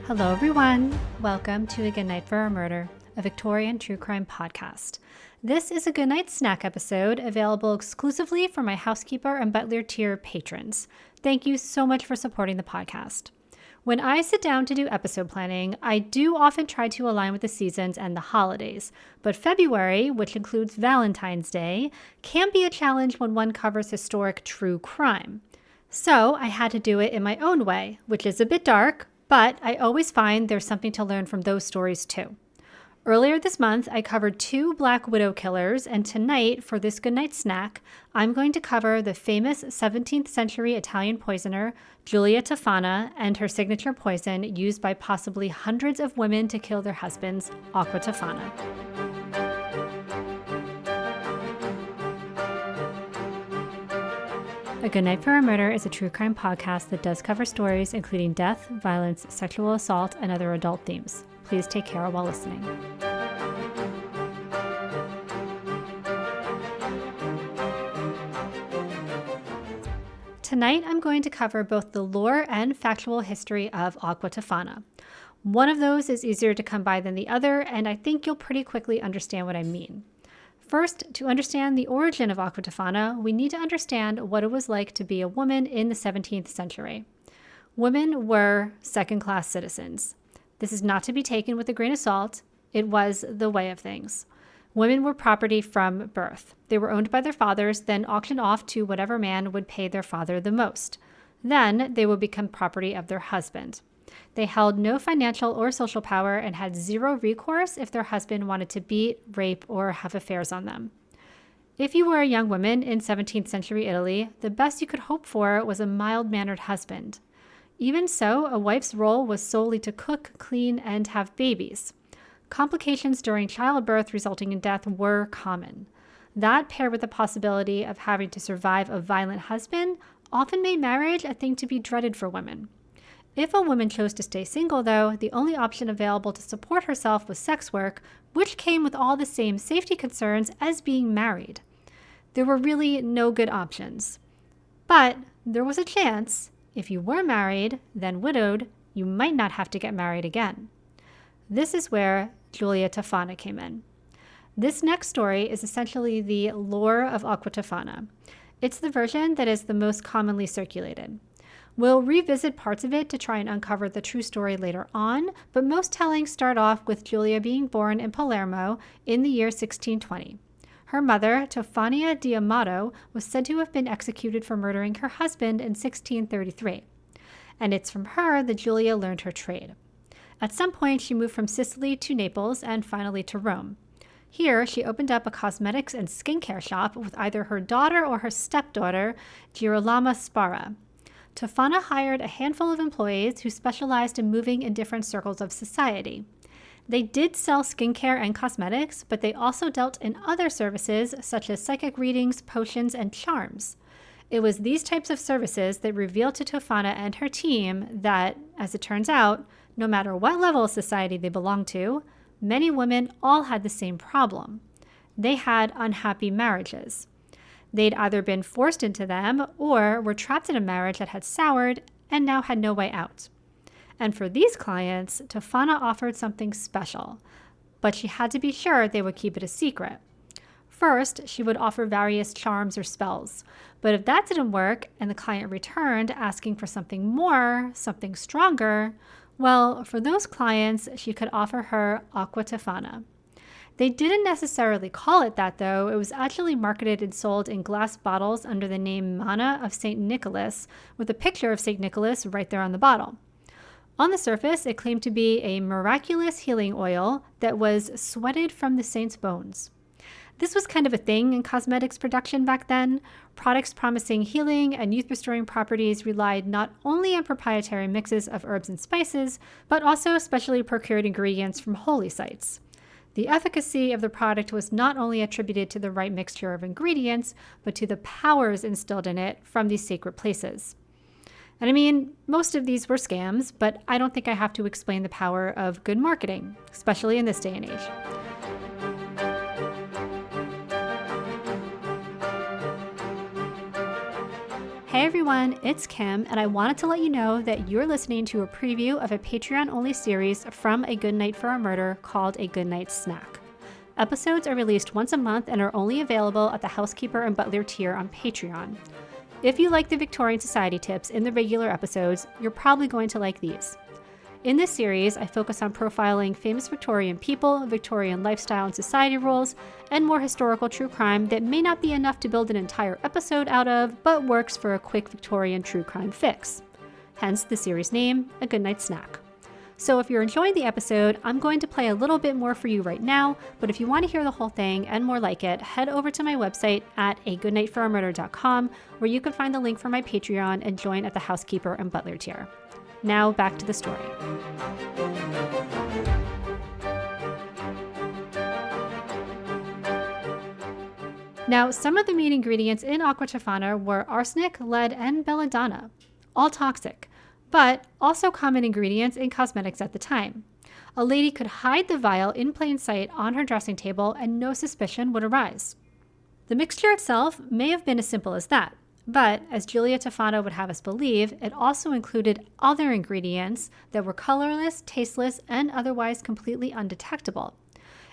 Hello, everyone. Welcome to A Good Night for a Murder, a Victorian true crime podcast. This is a Good Night snack episode available exclusively for my housekeeper and butler tier patrons. Thank you so much for supporting the podcast. When I sit down to do episode planning, I do often try to align with the seasons and the holidays, but February, which includes Valentine's Day, can be a challenge when one covers historic true crime. So I had to do it in my own way, which is a bit dark, but I always find there's something to learn from those stories too. Earlier this month, I covered 2 Black Widow killers, and tonight, for this goodnight snack, I'm going to cover the famous 17th century Italian poisoner, Aqua Tofana, and her signature poison used by possibly hundreds of women to kill their husbands, Aqua Tofana. A Good Night for a Murder is a true crime podcast that does cover stories including death, violence, sexual assault, and other adult themes. Please take care while listening. Tonight, I'm going to cover both the lore and factual history of Aqua Tofana. One of those is easier to come by than the other, and I think you'll pretty quickly understand what I mean. First, to understand the origin of Aqua Tofana, we need to understand what it was like to be a woman in the 17th century. Women were second-class citizens. This is not to be taken with a grain of salt. It was the way of things. Women were property from birth. They were owned by their fathers, then auctioned off to whatever man would pay their father the most. Then they would become property of their husband. They held no financial or social power and had zero recourse if their husband wanted to beat, rape, or have affairs on them. If you were a young woman in 17th century Italy, the best you could hope for was a mild-mannered husband. Even so, a wife's role was solely to cook, clean, and have babies. Complications during childbirth resulting in death were common. That, paired with the possibility of having to survive a violent husband, often made marriage a thing to be dreaded for women. If a woman chose to stay single, though, the only option available to support herself was sex work, which came with all the same safety concerns as being married. There were really no good options. But there was a chance, if you were married, then widowed, you might not have to get married again. This is where Aqua Tofana came in. This next story is essentially the lore of Aqua Tofana. It's the version that is the most commonly circulated. We'll revisit parts of it to try and uncover the true story later on, but most tellings start off with Giulia being born in Palermo in the year 1620. Her mother, Tofania di Amato, was said to have been executed for murdering her husband in 1633. And it's from her that Giulia learned her trade. At some point, she moved from Sicily to Naples and finally to Rome. Here, she opened up a cosmetics and skincare shop with either her daughter or her stepdaughter, Girolama Sparra. Tofana hired a handful of employees who specialized in moving in different circles of society. They did sell skincare and cosmetics, but they also dealt in other services such as psychic readings, potions, and charms. It was these types of services that revealed to Tofana and her team that, as it turns out, no matter what level of society they belonged to, many women all had the same problem. They had unhappy marriages. They'd either been forced into them or were trapped in a marriage that had soured and now had no way out. And for these clients, Tofana offered something special, but she had to be sure they would keep it a secret. First, she would offer various charms or spells, but if that didn't work and the client returned asking for something more, something stronger, well, for those clients, she could offer her Aqua Tofana. They didn't necessarily call it that, though. It was actually marketed and sold in glass bottles under the name Mana of St. Nicholas, with a picture of St. Nicholas right there on the bottle. On the surface, it claimed to be a miraculous healing oil that was sweated from the saint's bones. This was kind of a thing in cosmetics production back then. Products promising healing and youth-restoring properties relied not only on proprietary mixes of herbs and spices, but also specially procured ingredients from holy sites. The efficacy of the product was not only attributed to the right mixture of ingredients, but to the powers instilled in it from these sacred places. And I mean, most of these were scams, but I don't think I have to explain the power of good marketing, especially in this day and age. Hey everyone, it's Kim, and I wanted to let you know that you're listening to a preview of a Patreon-only series from A Good Night for a Murder called A Good Night Snack. Episodes are released once a month and are only available at the Housekeeper and Butler tier on Patreon. If you like the Victorian Society tips in the regular episodes, you're probably going to like these. In this series, I focus on profiling famous Victorian people, Victorian lifestyle and society roles, and more historical true crime that may not be enough to build an entire episode out of, but works for a quick Victorian true crime fix. Hence the series name, A Good Night Snack. So if you're enjoying the episode, I'm going to play a little bit more for you right now, but if you want to hear the whole thing and more like it, head over to my website at agoodnightforamurder.com, where you can find the link for my Patreon and join at the Housekeeper and Butler tier. Now back to the story. Now, some of the main ingredients in Aqua Tofana were arsenic, lead, and belladonna, all toxic, but also common ingredients in cosmetics at the time. A lady could hide the vial in plain sight on her dressing table and no suspicion would arise. The mixture itself may have been as simple as that. But, as Julia Tofana would have us believe, it also included other ingredients that were colorless, tasteless, and otherwise completely undetectable.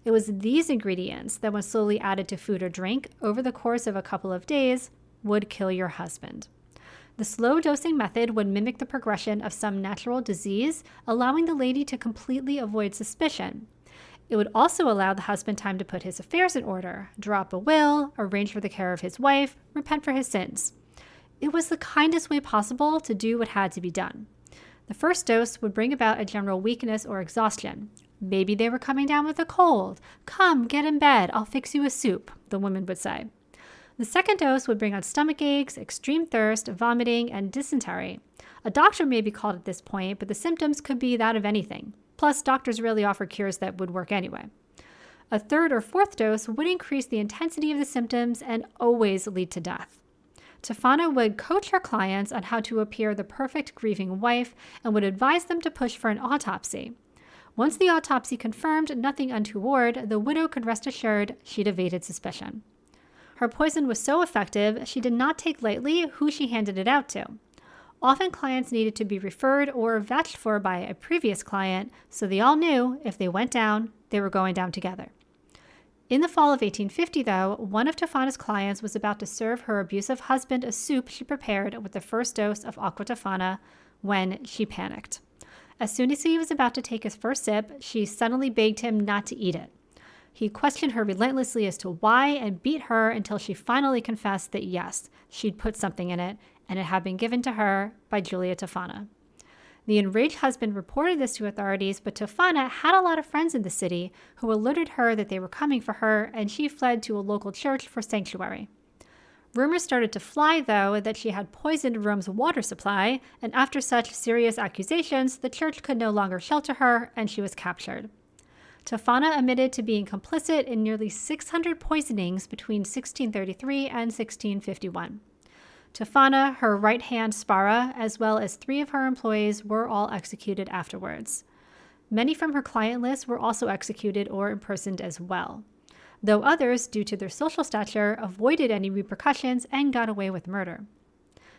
It was these ingredients that, when slowly added to food or drink over the course of a couple of days, would kill your husband. The slow dosing method would mimic the progression of some natural disease, allowing the lady to completely avoid suspicion. It would also allow the husband time to put his affairs in order, draw up a will, arrange for the care of his wife, repent for his sins. It was the kindest way possible to do what had to be done. The first dose would bring about a general weakness or exhaustion. Maybe they were coming down with a cold. "Come, get in bed, I'll fix you a soup," the woman would say. The second dose would bring on stomach aches, extreme thirst, vomiting, and dysentery. A doctor may be called at this point, but the symptoms could be that of anything. Plus, doctors rarely offer cures that would work anyway. A third or fourth dose would increase the intensity of the symptoms and always lead to death. Tofana would coach her clients on how to appear the perfect grieving wife and would advise them to push for an autopsy. Once the autopsy confirmed nothing untoward, the widow could rest assured she'd evaded suspicion. Her poison was so effective, she did not take lightly who she handed it out to. Often clients needed to be referred or vouched for by a previous client, so they all knew if they went down, they were going down together. In the fall of 1850, though, one of Tofana's clients was about to serve her abusive husband a soup she prepared with the first dose of Aqua Tofana when she panicked. As soon as he was about to take his first sip, she suddenly begged him not to eat it. He questioned her relentlessly as to why and beat her until she finally confessed that yes, she'd put something in it, and it had been given to her by Julia Tofana. The enraged husband reported this to authorities, but Tofana had a lot of friends in the city who alerted her that they were coming for her, and she fled to a local church for sanctuary. Rumors started to fly, though, that she had poisoned Rome's water supply, and after such serious accusations, the church could no longer shelter her, and she was captured. Tofana admitted to being complicit in nearly 600 poisonings between 1633 and 1651. Tofana, her right-hand Spara, as well as 3 of her employees were all executed afterwards. Many from her client list were also executed or imprisoned as well, though others, due to their social stature, avoided any repercussions and got away with murder.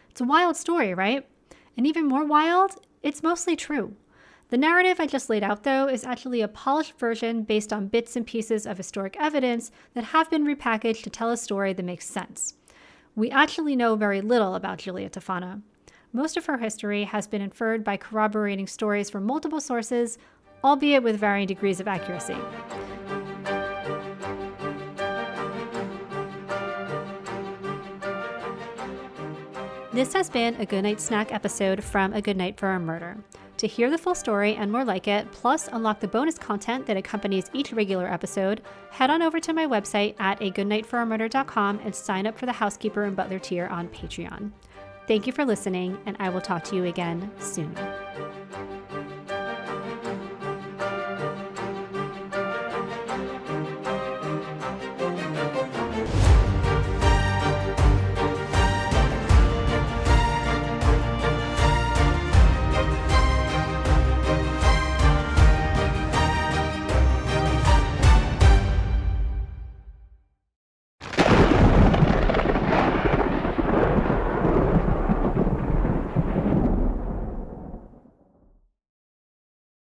It's a wild story, right? And even more wild, it's mostly true. The narrative I just laid out, though, is actually a polished version based on bits and pieces of historic evidence that have been repackaged to tell a story that makes sense. We actually know very little about Julia Tofana. Most of her history has been inferred by corroborating stories from multiple sources, albeit with varying degrees of accuracy. This has been a Good Night Snack episode from A Good Night for a Murder. To hear the full story and more like it, plus unlock the bonus content that accompanies each regular episode, head on over to my website at agoodnightforamurder.com and sign up for the Housekeeper and Butler tier on Patreon. Thank you for listening, and I will talk to you again soon.